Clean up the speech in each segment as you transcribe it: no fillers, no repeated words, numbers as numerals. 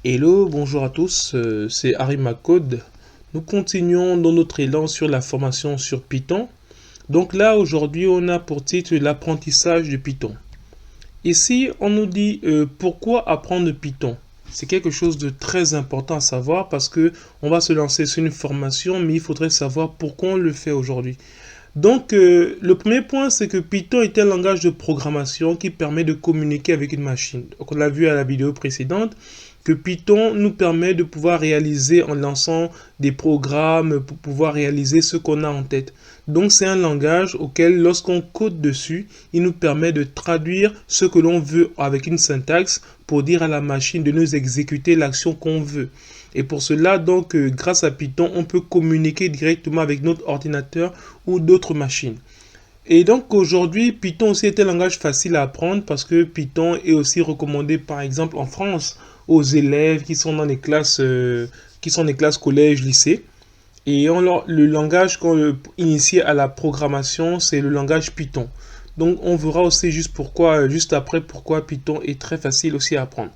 Hello, bonjour à tous, c'est Harry Code. Nous continuons dans notre élan sur la formation sur Python. Donc là, aujourd'hui, on a pour titre l'apprentissage de Python. Ici, on nous dit pourquoi apprendre Python. C'est quelque chose de très important à savoir parce que on va se lancer sur une formation, mais il faudrait savoir pourquoi on le fait aujourd'hui. Donc, le premier point, c'est que Python est un langage de programmation qui permet de communiquer avec une machine. Donc, on l'a vu à la vidéo précédente que Python nous permet de pouvoir réaliser en lançant des programmes pour pouvoir réaliser ce qu'on a en tête. Donc, c'est un langage auquel, lorsqu'on code dessus, il nous permet de traduire ce que l'on veut avec une syntaxe pour dire à la machine de nous exécuter l'action qu'on veut. Et pour cela, donc, grâce à Python, on peut communiquer directement avec notre ordinateur ou d'autres machines. Et donc aujourd'hui, Python aussi est un langage facile à apprendre parce que Python est aussi recommandé par exemple en France aux élèves qui sont dans les classes, collège, lycée. Et le langage initié à la programmation, c'est le langage Python. Donc on verra aussi juste après pourquoi Python est très facile aussi à apprendre.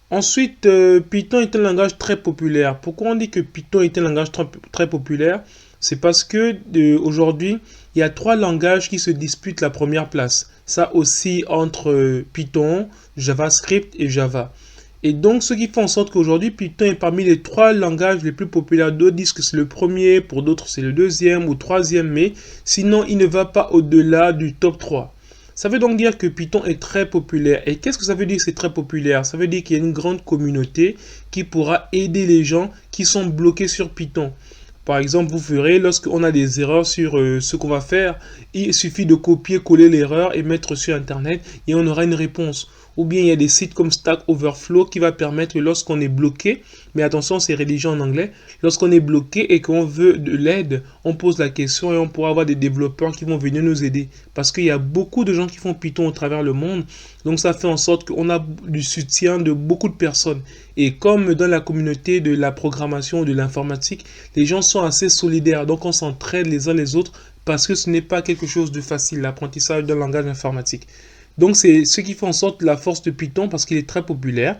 Ensuite, Python est un langage très populaire. Pourquoi on dit que Python est un langage très populaire? C'est parce que aujourd'hui, il y a trois langages qui se disputent la première place. Ça aussi entre Python, JavaScript et Java. Et donc, ce qui fait en sorte qu'aujourd'hui, Python est parmi les trois langages les plus populaires. D'autres disent que c'est le premier, pour d'autres c'est le deuxième ou troisième, mais sinon, il ne va pas au-delà du top 3. Ça veut donc dire que Python est très populaire. Et qu'est-ce que ça veut dire que c'est très populaire? Ça veut dire qu'il y a une grande communauté qui pourra aider les gens qui sont bloqués sur Python. Par exemple, vous verrez, lorsqu'on a des erreurs sur ce qu'on va faire, il suffit de copier-coller l'erreur et mettre sur Internet et on aura une réponse. Ou bien il y a des sites comme Stack Overflow qui va permettre lorsqu'on est bloqué, mais attention c'est rédigé en anglais, lorsqu'on est bloqué et qu'on veut de l'aide, on pose la question et on pourra avoir des développeurs qui vont venir nous aider. Parce qu'il y a beaucoup de gens qui font Python au travers le monde, donc ça fait en sorte qu'on a du soutien de beaucoup de personnes. Et comme dans la communauté de la programmation ou de l'informatique, les gens sont assez solidaires, donc on s'entraide les uns les autres parce que ce n'est pas quelque chose de facile, l'apprentissage d'un langage informatique. Donc c'est ce qui fait en sorte la force de Python parce qu'il est très populaire.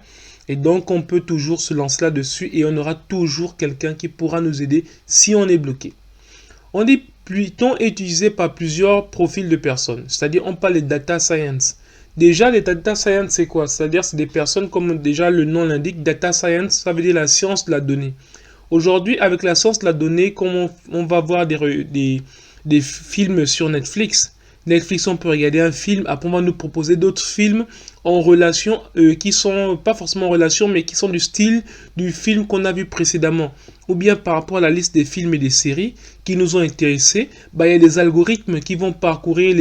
Et donc on peut toujours se lancer là-dessus et on aura toujours quelqu'un qui pourra nous aider si on est bloqué. On dit Python est utilisé par plusieurs profils de personnes. C'est-à-dire on parle de data science. Déjà les data science c'est quoi? C'est-à-dire c'est des personnes comme déjà le nom l'indique. Data science ça veut dire la science de la donnée. Aujourd'hui avec la science de la donnée, comme on va voir des films sur Netflix, on peut regarder un film, après on va nous proposer d'autres films en relation, qui sont pas forcément en relation, mais qui sont du style du film qu'on a vu précédemment. Ou bien par rapport à la liste des films et des séries qui nous ont intéressés, il y a des algorithmes qui vont parcourir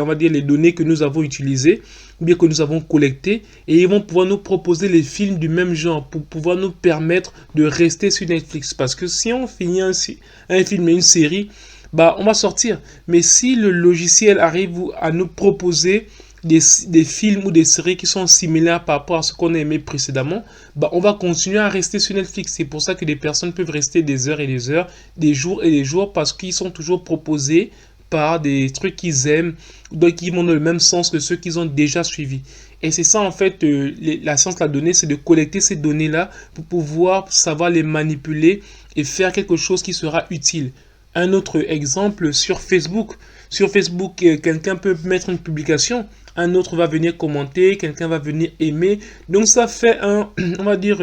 on va dire, les données que nous avons utilisées, ou bien que nous avons collectées, et ils vont pouvoir nous proposer les films du même genre pour pouvoir nous permettre de rester sur Netflix. Parce que si on finit un film et une série, on va sortir. Mais si le logiciel arrive à nous proposer des films ou des séries qui sont similaires par rapport à ce qu'on a aimé précédemment, on va continuer à rester sur Netflix. C'est pour ça que des personnes peuvent rester des heures et des heures, des jours et des jours, parce qu'ils sont toujours proposés par des trucs qu'ils aiment, donc qui vont dans le même sens que ceux qu'ils ont déjà suivis. Et c'est ça en fait, la science de la donnée, c'est de collecter ces données-là pour pouvoir savoir les manipuler et faire quelque chose qui sera utile. Un autre exemple sur Facebook. Sur Facebook, quelqu'un peut mettre une publication, un autre va venir commenter, quelqu'un va venir aimer. Donc ça fait on va dire,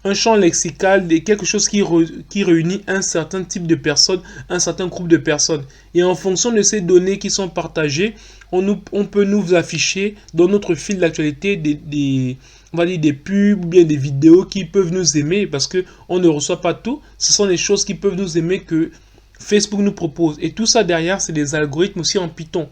un champ lexical, quelque chose qui réunit un certain type de personnes, un certain groupe de personnes. Et en fonction de ces données qui sont partagées, on peut nous afficher dans notre fil d'actualité on va dire des pubs ou bien des vidéos qui peuvent nous aimer parce qu'on ne reçoit pas tout. Ce sont des choses qui peuvent nous aimer que Facebook nous propose. Et tout ça derrière, c'est des algorithmes aussi en Python.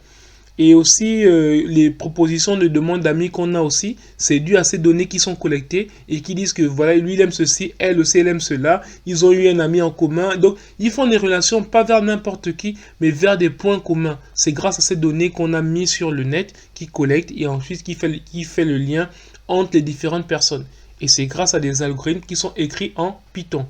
Et aussi, les propositions de demande d'amis qu'on a aussi, c'est dû à ces données qui sont collectées et qui disent que voilà, lui il aime ceci, elle aussi elle aime cela, ils ont eu un ami en commun. Donc, ils font des relations pas vers n'importe qui, mais vers des points communs. C'est grâce à ces données qu'on a mis sur le net, qui collecte et ensuite qui fait le lien entre les différentes personnes. Et c'est grâce à des algorithmes qui sont écrits en Python.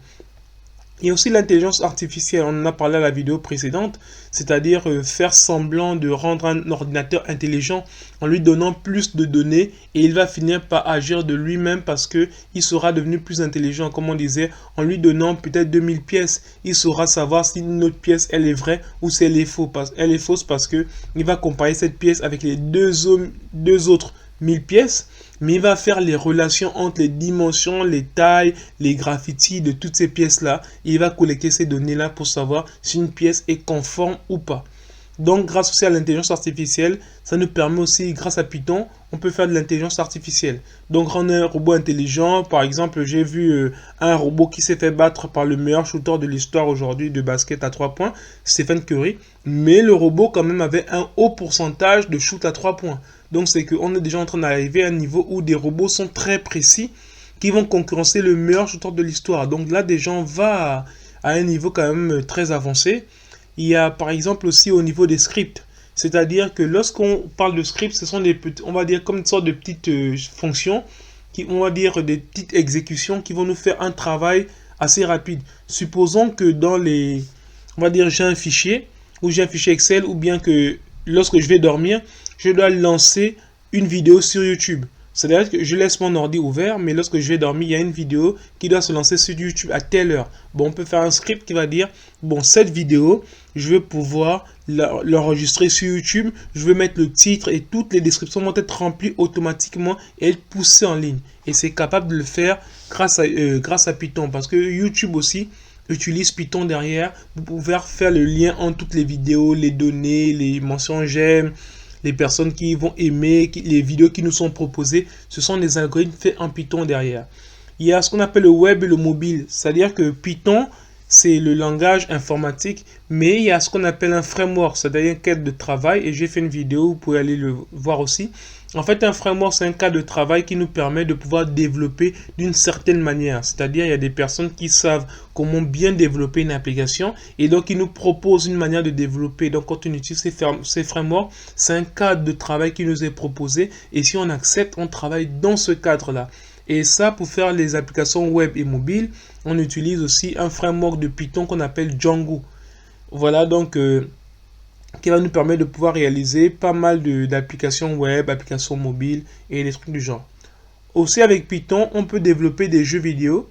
Il y a aussi l'intelligence artificielle, on en a parlé à la vidéo précédente, c'est-à-dire faire semblant de rendre un ordinateur intelligent en lui donnant plus de données et il va finir par agir de lui-même parce que il sera devenu plus intelligent. Comme on disait, en lui donnant peut-être 2000 pièces, il saura savoir si une autre pièce elle est vraie ou si elle est fausse. Elle est fausse parce que il va comparer cette pièce avec les deux autres 1000 pièces, mais il va faire les relations entre les dimensions, les tailles, les graffitis de toutes ces pièces-là. Il va collecter ces données-là pour savoir si une pièce est conforme ou pas. Donc, grâce aussi à l'intelligence artificielle, ça nous permet aussi, grâce à Python, on peut faire de l'intelligence artificielle. Donc, rendre un robot intelligent. Par exemple, j'ai vu un robot qui s'est fait battre par le meilleur shooter de l'histoire aujourd'hui de basket à 3 points, Stephen Curry. Mais le robot, quand même, avait un haut pourcentage de shoot à 3 points. Donc, c'est qu'on est déjà en train d'arriver à un niveau où des robots sont très précis, qui vont concurrencer le meilleur shooter de l'histoire. Donc là, des gens vont à un niveau quand même très avancé. Il y a par exemple aussi au niveau des scripts. C'est-à-dire que lorsqu'on parle de scripts, ce sont des petits, on va dire comme une sorte de petites fonctions, qui, on va dire des petites exécutions qui vont nous faire un travail assez rapide. Supposons que dans les, on va dire j'ai un fichier, ou j'ai un fichier Excel, ou bien que lorsque je vais dormir, je dois lancer une vidéo sur YouTube. C'est-à-dire que je laisse mon ordi ouvert, mais lorsque je vais dormir, il y a une vidéo qui doit se lancer sur YouTube à telle heure. Bon, on peut faire un script qui va dire, bon, cette vidéo, je vais pouvoir l'enregistrer sur YouTube, je vais mettre le titre et toutes les descriptions vont être remplies automatiquement et être poussées en ligne. Et c'est capable de le faire grâce à Python, parce que YouTube aussi utilise Python derrière pour pouvoir faire le lien entre toutes les vidéos, les données, les mentions j'aime, les personnes qui vont aimer, les vidéos qui nous sont proposées. Ce sont des algorithmes faits en Python derrière. Il y a ce qu'on appelle le web et le mobile. C'est-à-dire que Python, c'est le langage informatique, mais il y a ce qu'on appelle un framework, c'est-à-dire un cadre de travail, et j'ai fait une vidéo, vous pouvez aller le voir aussi. En fait, un framework, c'est un cadre de travail qui nous permet de pouvoir développer d'une certaine manière. C'est-à-dire, il y a des personnes qui savent comment bien développer une application, et donc ils nous proposent une manière de développer. Donc, quand on utilise ces frameworks, c'est un cadre de travail qui nous est proposé, et si on accepte, on travaille dans ce cadre-là. Et ça, pour faire les applications web et mobile, on utilise aussi un framework de Python qu'on appelle Django. Voilà donc qui va nous permettre de pouvoir réaliser pas mal d'applications web, applications mobiles et des trucs du genre. Aussi avec Python, on peut développer des jeux vidéo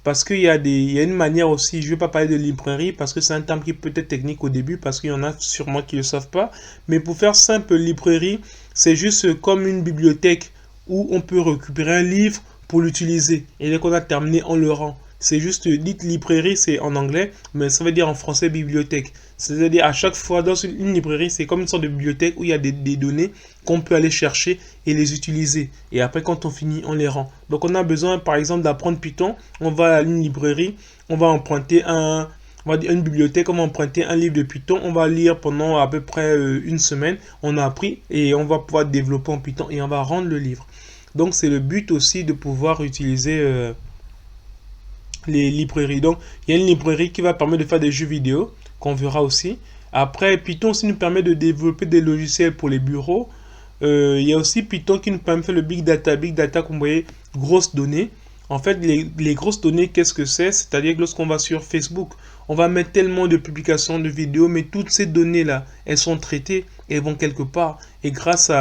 parce qu'il y a une manière aussi, je ne vais pas parler de librairie parce que c'est un terme qui peut être technique au début parce qu'il y en a sûrement qui ne le savent pas. Mais pour faire simple, librairie, c'est juste comme une bibliothèque où on peut récupérer un livre pour l'utiliser. Et dès qu'on a terminé, on le rend. C'est juste, dites librairie, c'est en anglais, mais ça veut dire en français bibliothèque. C'est-à-dire à chaque fois dans une librairie, c'est comme une sorte de bibliothèque où il y a des données qu'on peut aller chercher et les utiliser. Et après, quand on finit, on les rend. Donc on a besoin, par exemple, d'apprendre Python. On va à une librairie, on va emprunter une bibliothèque, on va emprunter un livre de Python, on va lire pendant à peu près une semaine, on a appris et on va pouvoir développer en Python et on va rendre le livre. Donc c'est le but aussi de pouvoir utiliser les librairies. Donc il y a une librairie qui va permettre de faire des jeux vidéo qu'on verra aussi. Après Python aussi nous permet de développer des logiciels pour les bureaux. Il y a aussi Python qui nous permet de faire le big data. Big data, comme vous voyez, grosses données. En fait, les grosses données, qu'est-ce que c'est? C'est-à-dire que lorsqu'on va sur Facebook, on va mettre tellement de publications de vidéos, mais toutes ces données-là, elles sont traitées, elles vont quelque part. Et grâce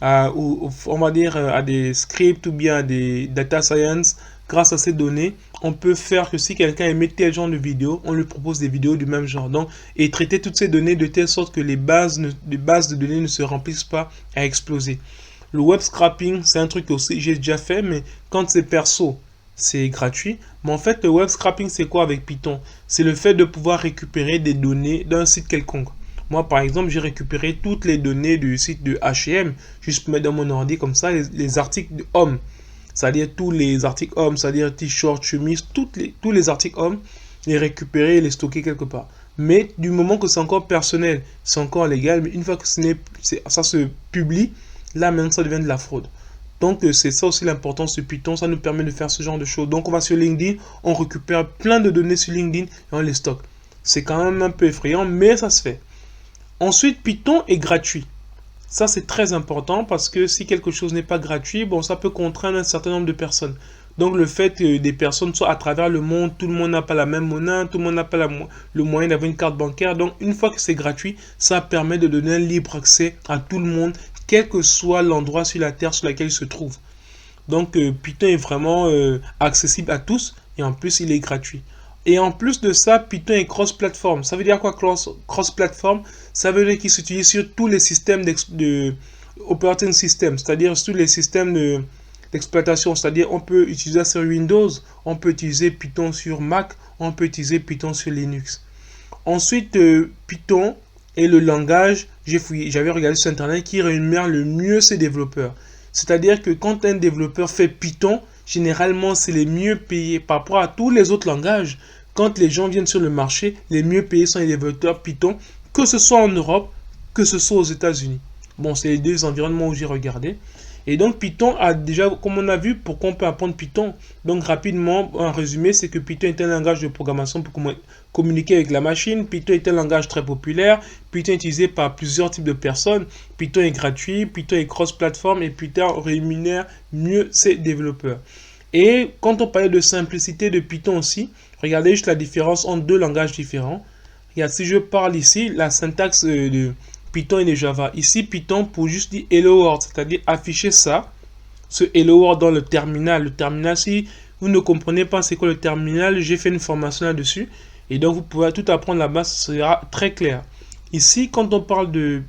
on va dire, à des scripts ou bien à des data science, grâce à ces données, on peut faire que si quelqu'un aimait tel genre de vidéo, on lui propose des vidéos du même genre. Donc, et traiter toutes ces données de telle sorte que les bases de données ne se remplissent pas à exploser. Le web scraping, c'est un truc que j'ai déjà fait, mais quand c'est perso, c'est gratuit. Mais en fait, le web scraping, c'est quoi avec Python? C'est le fait de pouvoir récupérer des données d'un site quelconque. Moi, par exemple, j'ai récupéré toutes les données du site de H&M, juste pour mettre dans mon ordi comme ça, les articles de hommes. C'est-à-dire tous les articles hommes, c'est-à-dire t-shirts, chemises, tous les articles hommes, les récupérer et les stocker quelque part. Mais du moment que c'est encore personnel, c'est encore légal, mais une fois que ça se publie, là maintenant ça devient de la fraude. Donc c'est ça aussi l'importance de Python, ça nous permet de faire ce genre de choses. Donc on va sur LinkedIn, on récupère plein de données sur LinkedIn et on les stocke. C'est quand même un peu effrayant, mais ça se fait. Ensuite, Python est gratuit. Ça, c'est très important parce que si quelque chose n'est pas gratuit, bon, ça peut contraindre un certain nombre de personnes. Donc le fait que des personnes soient à travers le monde, tout le monde n'a pas la même monnaie, tout le monde n'a pas le moyen d'avoir une carte bancaire. Donc une fois que c'est gratuit, ça permet de donner un libre accès à tout le monde, quel que soit l'endroit sur la terre sur laquelle il se trouve. Donc Python est vraiment accessible à tous et en plus il est gratuit. Et en plus de ça, Python est cross-platform. Ça veut dire quoi cross-platform? Ça veut dire qu'il s'utilise sur tous les systèmes de operating system, c'est-à-dire sur les systèmes d'exploitation. C'est-à-dire on peut utiliser sur Windows, on peut utiliser Python sur Mac, on peut utiliser Python sur Linux. Ensuite, Python est le langage, j'avais regardé sur Internet, qui rémunère le mieux ses développeurs. C'est-à-dire que quand un développeur fait Python, généralement, c'est les mieux payés par rapport à tous les autres langages. Quand les gens viennent sur le marché, les mieux payés sont les développeurs Python, que ce soit en Europe, que ce soit aux États-Unis. Bon, c'est les deux environnements où j'ai regardé. Et donc Python a déjà, comme on a vu, pourquoi on peut apprendre Python. Donc rapidement, en résumé, c'est que Python est un langage de programmation pour communiquer avec la machine. Python est un langage très populaire. Python est utilisé par plusieurs types de personnes. Python est gratuit, Python est cross-platform et Python rémunère mieux ses développeurs. Et quand on parlait de simplicité de Python aussi, regardez juste la différence entre deux langages différents. Regarde, si je parle ici, la syntaxe de Python et de Java. Ici, Python pour juste dire Hello World, c'est-à-dire afficher ça, ce Hello World dans le terminal. Le terminal, si vous ne comprenez pas c'est quoi le terminal, j'ai fait une formation là-dessus. Et donc, vous pouvez tout apprendre là-bas, ce sera très clair. Ici, quand on parle de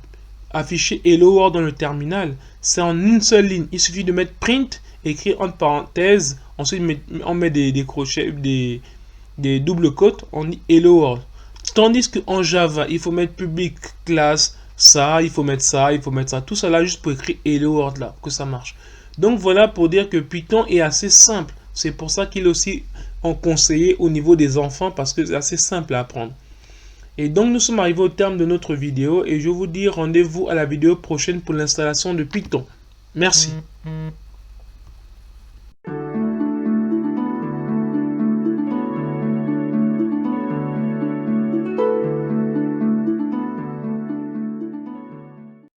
afficher Hello World dans le terminal, c'est en une seule ligne. Il suffit de mettre print, écrire entre parenthèses, ensuite on met des crochets, des doubles côtes, on dit Hello World. Tandis qu'en Java, il faut mettre public, classe, ça, il faut mettre ça, il faut mettre ça. Tout ça là juste pour écrire Hello World là, que ça marche. Donc voilà pour dire que Python est assez simple. C'est pour ça qu'il est aussi en conseillé au niveau des enfants parce que c'est assez simple à apprendre. Et donc nous sommes arrivés au terme de notre vidéo et je vous dis rendez-vous à la vidéo prochaine pour l'installation de Python. Merci.